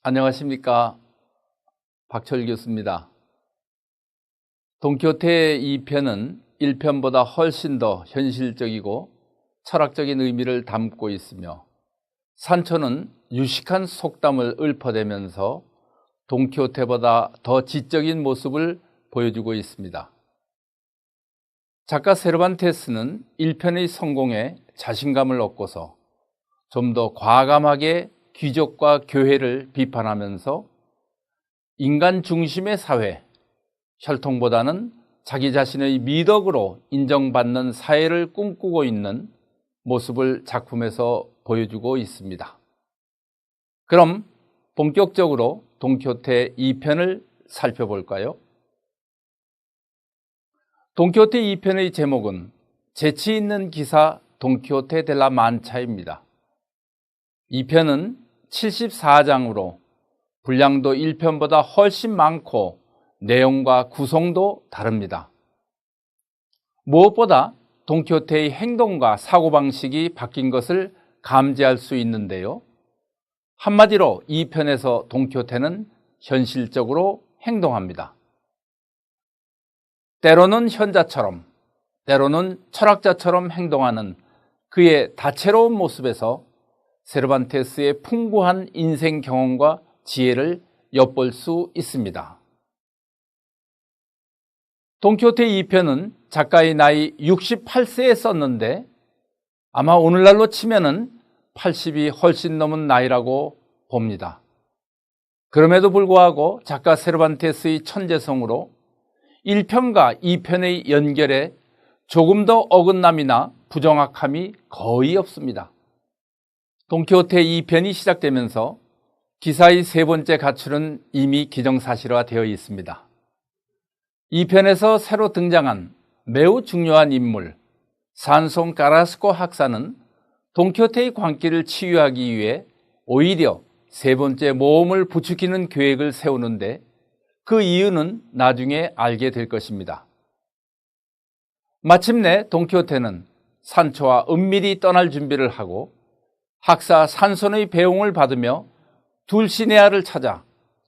안녕하십니까. 박철 교수입니다. 돈키호테 2편은 1편보다 훨씬 더 현실적이고 철학적인 의미를 담고 있으며 산초는 유식한 속담을 읊어대면서 돈키호테보다 더 지적인 모습을 보여주고 있습니다. 작가 세르반테스는 1편의 성공에 자신감을 얻고서 좀 더 과감하게 귀족과 교회를 비판하면서 인간 중심의 사회, 혈통보다는 자기 자신의 미덕으로 인정받는 사회를 꿈꾸고 있는 모습을 작품에서 보여주고 있습니다. 그럼 본격적으로 돈키호테 2편을 살펴볼까요? 돈키호테 2편의 제목은 재치 있는 기사 돈키호테 델라 만차입니다. 2편은 74장으로 분량도 1편보다 훨씬 많고 내용과 구성도 다릅니다. 무엇보다 돈키호테의 행동과 사고방식이 바뀐 것을 감지할 수 있는데요. 한마디로 2편에서 돈키호테는 현실적으로 행동합니다. 때로는 현자처럼, 때로는 철학자처럼 행동하는 그의 다채로운 모습에서 세르반테스의 풍부한 인생 경험과 지혜를 엿볼 수 있습니다. 돈키호테 2편은 작가의 나이 68세에 썼는데 아마 오늘날로 치면은 80이 훨씬 넘은 나이라고 봅니다. 그럼에도 불구하고 작가 세르반테스의 천재성으로 1편과 2편의 연결에 조금 더 어긋남이나 부정확함이 거의 없습니다. 돈키호테 2편이 시작되면서 기사의 세 번째 가출은 이미 기정사실화되어 있습니다. 2편에서 새로 등장한 매우 중요한 인물 산송 까라스코 학사는 돈키호테의 광기를 치유하기 위해 오히려 세 번째 모험을 부추기는 계획을 세우는데 그 이유는 나중에 알게 될 것입니다. 마침내 돈키호테는 산초와 은밀히 떠날 준비를 하고 학사 산손의 배웅을 받으며 둘시네아를 찾아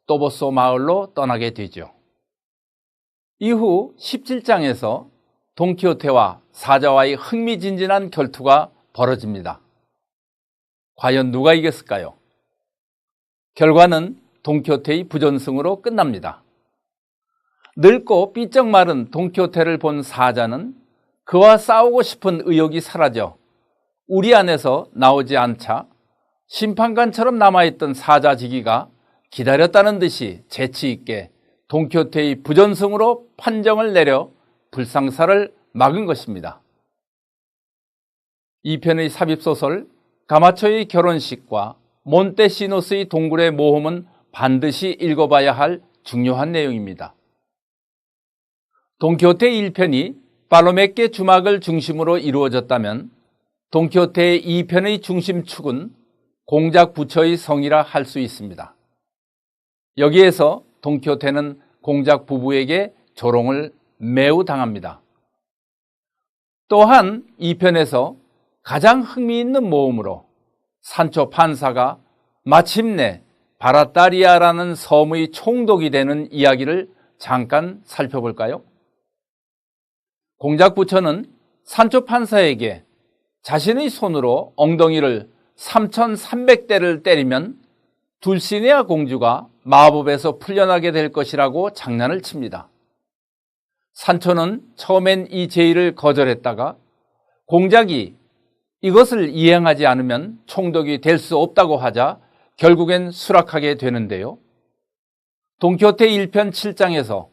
또보소 마을로 떠나게 되죠. 이후 17장에서 돈키호테와 사자와의 흥미진진한 결투가 벌어집니다. 과연 누가 이겼을까요? 결과는 돈키호테의 부전승으로 끝납니다. 늙고 삐쩍 마른 돈키호테를 본 사자는 그와 싸우고 싶은 의욕이 사라져 우리 안에서 나오지 않자 심판관처럼 남아있던 사자지기가 기다렸다는 듯이 재치있게 돈키호테의 부전승으로 판정을 내려 불상사를 막은 것입니다. 2편의 삽입소설 가마초의 결혼식과 몬테시노스의 동굴의 모험은 반드시 읽어봐야 할 중요한 내용입니다. 돈키호테 1편이 발로메케 주막을 중심으로 이루어졌다면 돈키호테 2편의 중심축은 공작 부처의 성이라 할 수 있습니다. 여기에서 돈키호테는 공작 부부에게 조롱을 매우 당합니다. 또한 2편에서 가장 흥미있는 모험으로 산초 판사가 마침내 바라타리아라는 섬의 총독이 되는 이야기를 잠깐 살펴볼까요? 공작 부처는 산초 판사에게 자신의 손으로 엉덩이를 3300대를 때리면 둘시네아 공주가 마법에서 풀려나게 될 것이라고 장난을 칩니다. 산초는 처음엔 이 제의를 거절했다가 공작이 이것을 이행하지 않으면 총독이 될 수 없다고 하자 결국엔 수락하게 되는데요. 돈키호테 1편 7장에서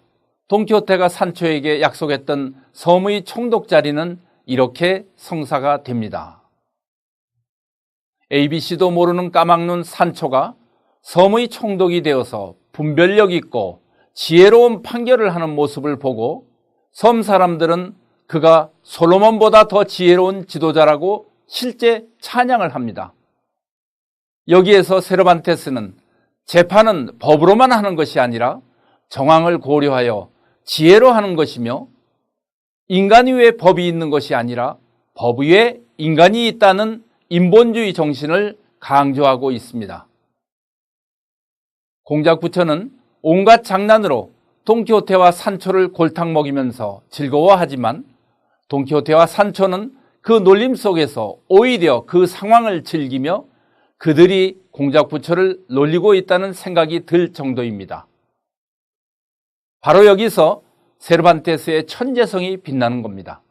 돈키호테가 산초에게 약속했던 섬의 총독 자리는 이렇게 성사가 됩니다. ABC도 모르는 까막눈 산초가 섬의 총독이 되어서 분별력 있고 지혜로운 판결을 하는 모습을 보고 섬 사람들은 그가 솔로몬보다 더 지혜로운 지도자라고 실제 찬양을 합니다. 여기에서 세르반테스는 재판은 법으로만 하는 것이 아니라 정황을 고려하여 지혜로 하는 것이며 인간 위에 법이 있는 것이 아니라 법 위에 인간이 있다는 인본주의 정신을 강조하고 있습니다. 공작부처는 온갖 장난으로 돈키호테와 산초를 골탕 먹이면서 즐거워하지만 돈키호테와 산초는 그 놀림 속에서 오히려 그 상황을 즐기며 그들이 공작부처를 놀리고 있다는 생각이 들 정도입니다. 바로 여기서 세르반테스의 천재성이 빛나는 겁니다.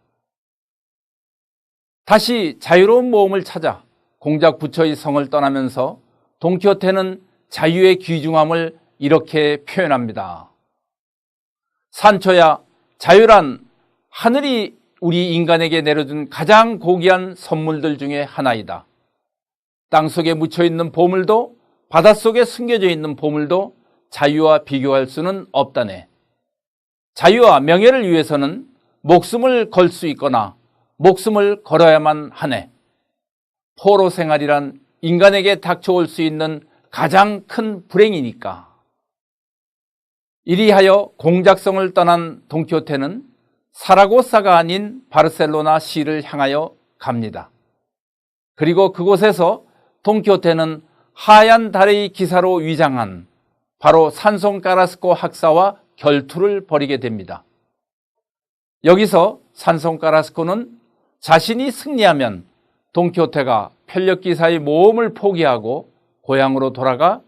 다시 자유로운 모험을 찾아 공작부처의 성을 떠나면서 돈키호테는 자유의 귀중함을 이렇게 표현합니다. 산초야, 자유란 하늘이 우리 인간에게 내려준 가장 고귀한 선물들 중에 하나이다. 땅속에 묻혀있는 보물도 바닷속에 숨겨져 있는 보물도 자유와 비교할 수는 없다네. 자유와 명예를 위해서는 목숨을 걸 수 있거나 목숨을 걸어야만 하네. 포로 생활이란 인간에게 닥쳐올 수 있는 가장 큰 불행이니까. 이리하여 공작성을 떠난 돈키호테는 사라고사가 아닌 바르셀로나 시를 향하여 갑니다. 그리고 그곳에서 돈키호테는 하얀 달의 기사로 위장한 바로 산송 까라스코 학사와 결투를 벌이게 됩니다. 여기서 산송 까라스코는 자신이 승리하면 돈키호테가 편력기사의 모험을 포기하고 고향으로 돌아가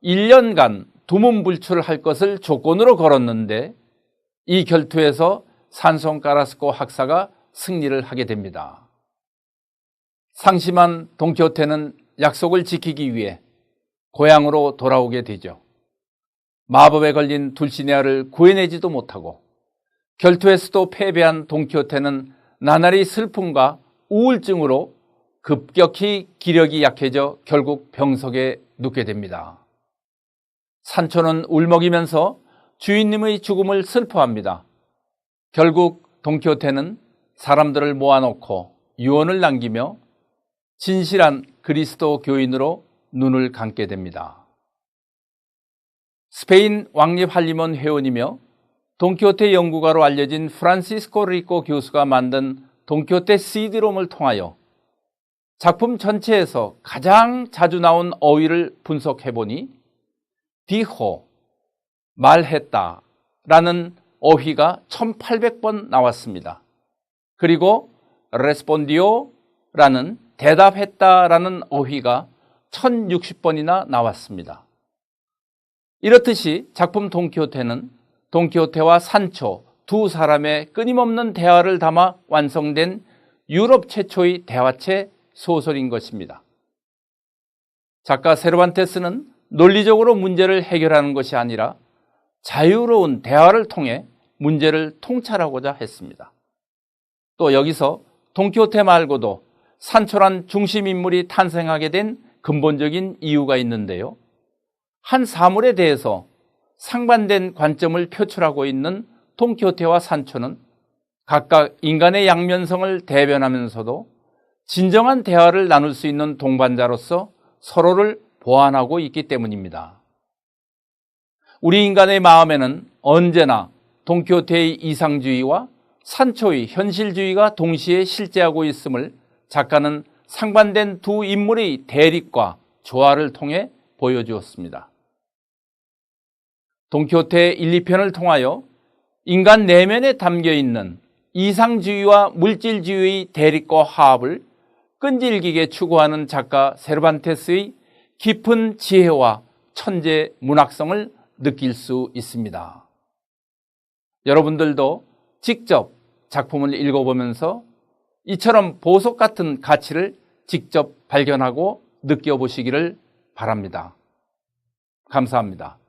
1년간 두문불출할 것을 조건으로 걸었는데 이 결투에서 산송 까라스코 학사가 승리를 하게 됩니다. 상심한 돈키호테는 약속을 지키기 위해 고향으로 돌아오게 되죠. 마법에 걸린 둘시네아를 구해내지도 못하고 결투에서도 패배한 돈키호테는 나날이 슬픔과 우울증으로 급격히 기력이 약해져 결국 병석에 눕게 됩니다. 산초는 울먹이면서 주인님의 죽음을 슬퍼합니다. 결국 돈키호테는 사람들을 모아놓고 유언을 남기며 진실한 그리스도 교인으로 눈을 감게 됩니다. 스페인 왕립한림원 회원이며 돈키호테 연구가로 알려진 프란시스코 리코 교수가 만든 돈키호테 CD롬을 통하여 작품 전체에서 가장 자주 나온 어휘를 분석해보니 디호, 말했다 라는 어휘가 1800번 나왔습니다. 그리고 레스폰디오 라는 대답했다 라는 어휘가 1060번이나 나왔습니다. 이렇듯이 작품 돈키호테는 돈키호테와 산초 두 사람의 끊임없는 대화를 담아 완성된 유럽 최초의 대화체 소설인 것입니다. 작가 세르반테스는 논리적으로 문제를 해결하는 것이 아니라 자유로운 대화를 통해 문제를 통찰하고자 했습니다. 또 여기서 돈키호테 말고도 산초란 중심인물이 탄생하게 된 근본적인 이유가 있는데요. 한 사물에 대해서 상반된 관점을 표출하고 있는 돈키호테와 산초는 각각 인간의 양면성을 대변하면서도 진정한 대화를 나눌 수 있는 동반자로서 서로를 보완하고 있기 때문입니다. 우리 인간의 마음에는 언제나 돈키호테의 이상주의와 산초의 현실주의가 동시에 실제하고 있음을 작가는 상반된 두 인물의 대립과 조화를 통해 보여주었습니다. 돈키호테 1, 2편을 통하여 인간 내면에 담겨있는 이상주의와 물질주의의 대립과 화합을 끈질기게 추구하는 작가 세르반테스의 깊은 지혜와 천재 문학성을 느낄 수 있습니다. 여러분들도 직접 작품을 읽어보면서 이처럼 보석 같은 가치를 직접 발견하고 느껴보시기를 바랍니다. 감사합니다.